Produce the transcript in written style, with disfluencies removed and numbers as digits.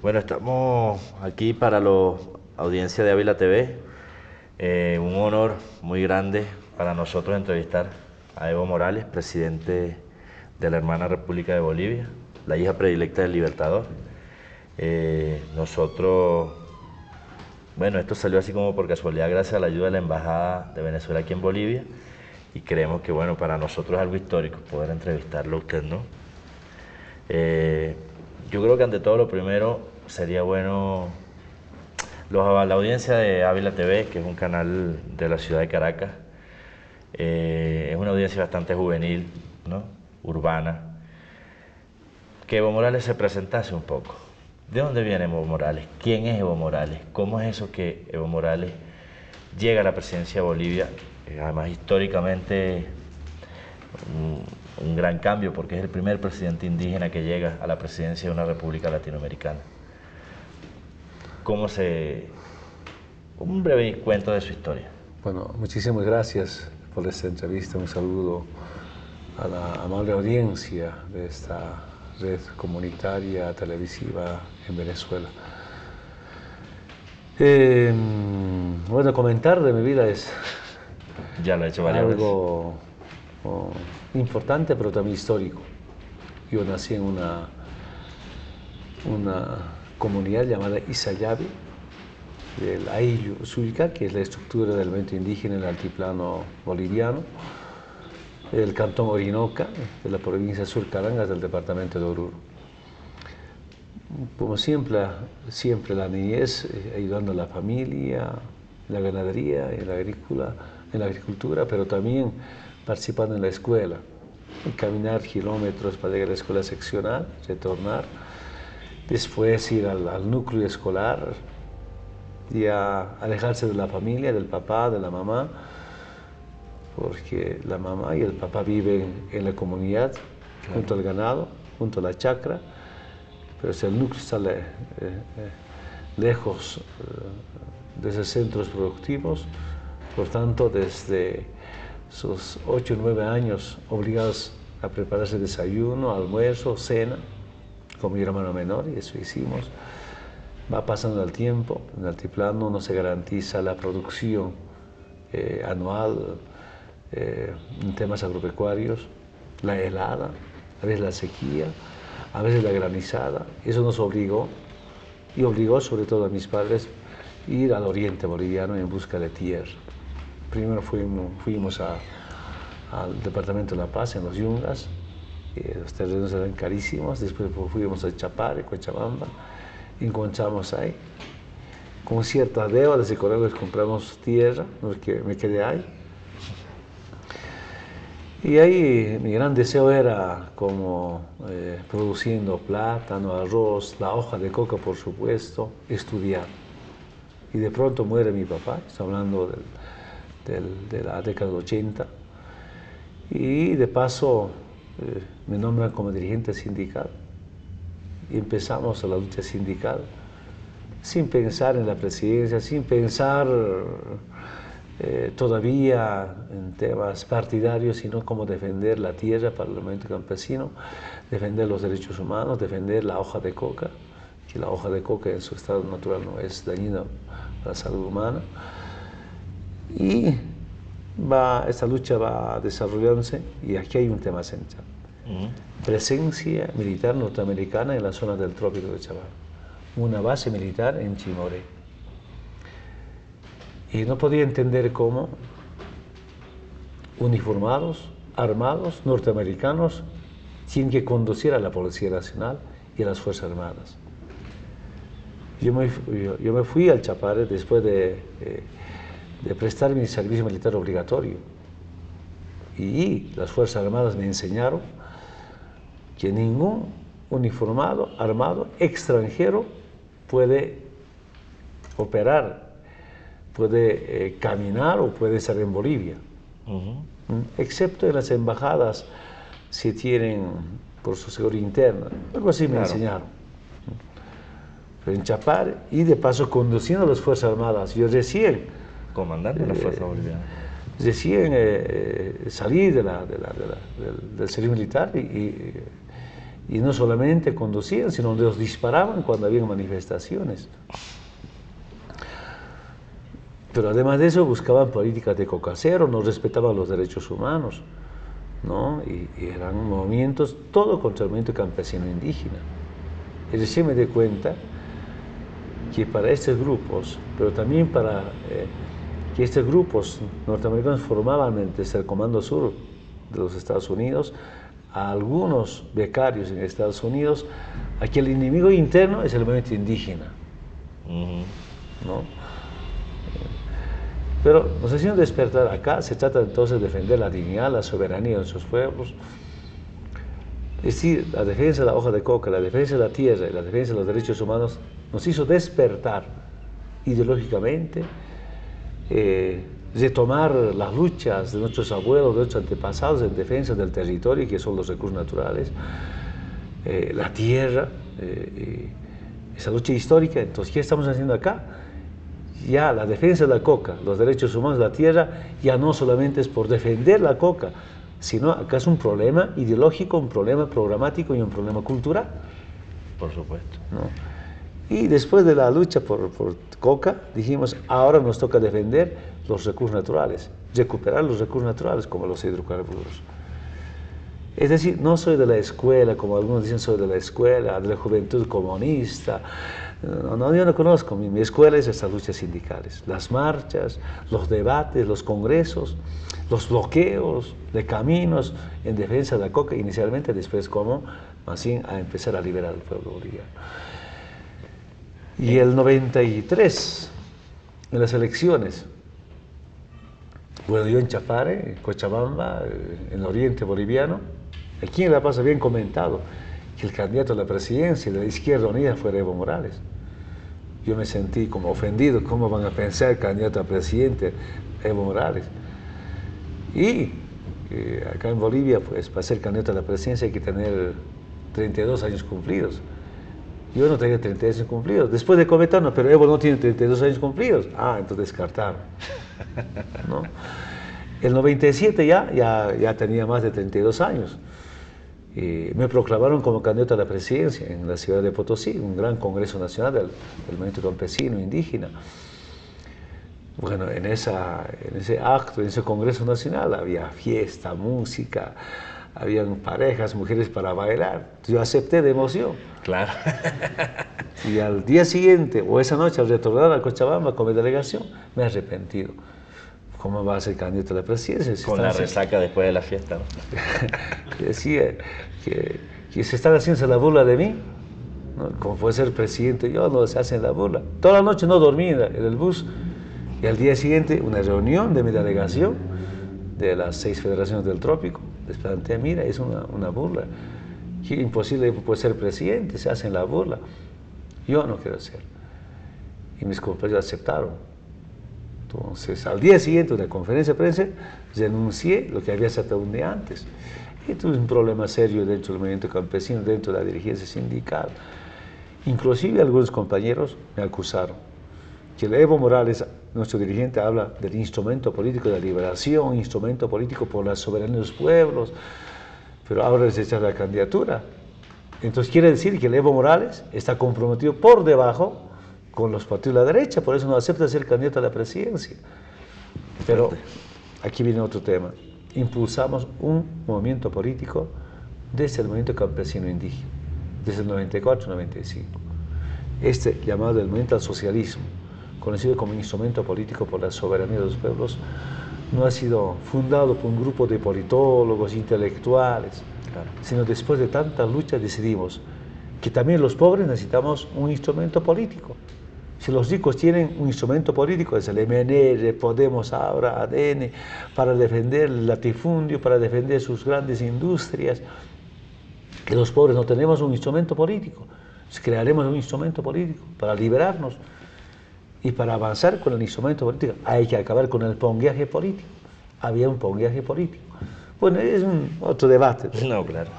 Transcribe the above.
Bueno, estamos aquí para la audiencia de Ávila TV. Un honor muy grande para nosotros entrevistar a Evo Morales, presidente de la hermana República de Bolivia, la hija predilecta del Libertador. Nosotros, bueno, esto salió así como por casualidad gracias a la ayuda de la Embajada de Venezuela aquí en Bolivia y creemos que, bueno, para nosotros es algo histórico poder entrevistarlo a usted, ¿no? Yo creo que ante todo lo primero sería bueno, la audiencia de Ávila TV, que es un canal de la ciudad de Caracas, es una audiencia bastante juvenil, ¿no? Urbana, que Evo Morales se presentase un poco. ¿De dónde viene Evo Morales? ¿Quién es Evo Morales? ¿Cómo es eso que Evo Morales llega a la presidencia de Bolivia? Además, históricamente, un gran cambio porque es el primer presidente indígena que llega a la presidencia de una república latinoamericana. ¿Cómo se...? Un breve cuento de su historia. Bueno, muchísimas gracias por esta entrevista. Un saludo a la amable audiencia de esta red comunitaria televisiva en Venezuela. Bueno, comentar de mi vida es Ya lo he hecho varias veces. algo importante, pero también histórico. Yo nací en una comunidad llamada Isayabe, del Ayllu Suica, que es la estructura del movimiento indígena en el altiplano boliviano, el cantón Orinoca, de la provincia de Surcarangas, del departamento de Oruro. Como siempre la niñez, ayudando a la familia, en la ganadería, en la agricultura, pero también participando en la escuela, caminar kilómetros para llegar a la escuela seccional, retornar, después ir al núcleo escolar y a alejarse de la familia, del papá, de la mamá, porque la mamá y el papá viven en la comunidad, claro, junto al ganado, junto a la chacra, pero si el núcleo está lejos de esos centros productivos, por tanto, desde sus 8 o 9 años obligados a prepararse desayuno, almuerzo, cena, con mi hermano menor, y eso hicimos. Va pasando el tiempo, en el altiplano no se garantiza la producción anual en temas agropecuarios, la helada, a veces la sequía, a veces la granizada. Eso nos obligó, y obligó sobre todo a mis padres, a ir al oriente boliviano en busca de tierra. Primero fuimos al departamento de La Paz, en los Yungas, los terrenos eran carísimos. Después fuimos a Chapare, Cochabamba, encontramos ahí, con cierta deuda de económicos compramos tierra, me quedé ahí. Y ahí mi gran deseo era, como produciendo plátano, arroz, la hoja de coca, por supuesto, estudiar. Y de pronto muere mi papá, estoy hablando de la década de 80, y de paso me nombran como dirigente sindical. Y empezamos la lucha sindical, sin pensar en la presidencia, sin pensar todavía en temas partidarios, sino cómo defender la tierra para el movimiento campesino, defender los derechos humanos, defender la hoja de coca, que la hoja de coca en su estado natural no es dañina para la salud humana. Y esta lucha va desarrollándose, y aquí hay un tema central. Presencia militar norteamericana en la zona del trópico de Chabán, una base militar en Chimoré. Y no podía entender cómo uniformados, armados, norteamericanos, tienen que conducir a la Policía Nacional y a las Fuerzas Armadas. Yo me fui al Chapare después de prestar mi servicio militar obligatorio, y las Fuerzas Armadas me enseñaron que ningún uniformado, armado, extranjero puede operar, puede caminar o puede estar en Bolivia, excepto en las embajadas, si tienen por su seguridad interna. Algo así me enseñaron. Pero en Chapare, y de paso conduciendo a las Fuerzas Armadas, yo recién Comandante de la Fuerza Boliviana. Recién salí del servicio militar, Y no solamente conducían, sino los disparaban cuando había manifestaciones. Pero además de eso buscaban políticas de cocacero, no respetaban los derechos humanos, ¿no? Y eran movimientos, todo contra el movimiento campesino indígena. Y recién me di cuenta que para estos grupos, pero también para que estos grupos norteamericanos formaban desde el Comando Sur de los Estados Unidos, a algunos becarios en Estados Unidos, aquí el enemigo interno es el movimiento indígena, ¿no? Pero nos hicieron despertar acá, se trata entonces de defender la dignidad, la soberanía de nuestros pueblos, es decir, la defensa de la hoja de coca, la defensa de la tierra y la defensa de los derechos humanos nos hizo despertar ideológicamente, retomar las luchas de nuestros abuelos, de nuestros antepasados en defensa del territorio, que son los recursos naturales, la tierra, esa lucha histórica. Entonces, ¿qué estamos haciendo acá? Ya la defensa de la coca, los derechos humanos de la tierra, ya no solamente es por defender la coca, sino acá es un problema ideológico, un problema programático y un problema cultural. Por supuesto. ¿No? Y después de la lucha por coca, dijimos, ahora nos toca defender los recursos naturales, recuperar los recursos naturales como los hidrocarburos. Es decir, no soy de la escuela, como algunos dicen, soy de la escuela, de la juventud comunista. No, yo no conozco, mi escuela es estas luchas sindicales, las marchas, los debates, los congresos, los bloqueos de caminos en defensa de la coca inicialmente, después como así a empezar a liberar al pueblo boliviano. Y el 93, en las elecciones, bueno, yo en Chapare, en Cochabamba, en el oriente boliviano, aquí en La Paz habían comentado que el candidato a la presidencia de la Izquierda Unida fue Evo Morales. Yo me sentí como ofendido, ¿cómo van a pensar candidato a presidente Evo Morales? Y acá en Bolivia, pues para ser candidato a la presidencia hay que tener 32 años cumplidos. Yo no tenía 32 años cumplidos. Después de comentar, no, pero Evo no tiene 32 años cumplidos. Ah, entonces descartaron, ¿no? El 97 ya tenía más de 32 años. Me proclamaron como candidato a la presidencia en la ciudad de Potosí, un gran congreso nacional del movimiento campesino indígena. Bueno, en ese acto, en ese congreso nacional, había fiesta, música, habían parejas, mujeres para bailar. Yo acepté de emoción. Claro. Y al día siguiente, o esa noche, al retornar a Cochabamba con mi delegación, me he arrepentido. ¿Cómo va a ser candidato a la presidencia? Con la resaca después de la fiesta, ¿no? Decía que se están haciendo la burla de mí, ¿no? Como puede ser presidente, yo no se hacen la burla. Toda la noche no dormí en el bus. Y al día siguiente, una reunión de mi delegación de las 6 federaciones del trópico. Les planteé, mira, es una burla. Que imposible puede ser presidente, se hacen la burla. Yo no quiero ser. Y mis compañeros aceptaron. Entonces, al día siguiente, de la conferencia de prensa, renuncié lo que había aceptado un día antes. Y tuve un problema serio dentro del movimiento campesino, dentro de la dirigencia sindical. Inclusive algunos compañeros me acusaron que el Evo Morales, nuestro dirigente, habla del instrumento político de la liberación, instrumento político por la soberanía de los pueblos, pero ahora desecha la candidatura. Entonces quiere decir que el Evo Morales está comprometido por debajo con los partidos de la derecha, por eso no acepta ser candidato a la presidencia. Pero aquí viene otro tema. Impulsamos un movimiento político desde el movimiento campesino indígena, desde el 94-95. Este llamado el movimiento al socialismo, conocido como instrumento político por la soberanía de los pueblos, no ha sido fundado por un grupo de politólogos, intelectuales, claro, sino después de tanta lucha decidimos que también los pobres necesitamos un instrumento político. Si los ricos tienen un instrumento político, es el MNR, Podemos ahora, ADN, para defender el latifundio, para defender sus grandes industrias, que los pobres no tenemos un instrumento político, crearemos un instrumento político para liberarnos. Y para avanzar con el instrumento político hay que acabar con el pongueaje político. Había un pongueaje político. Bueno, es otro debate. No, claro.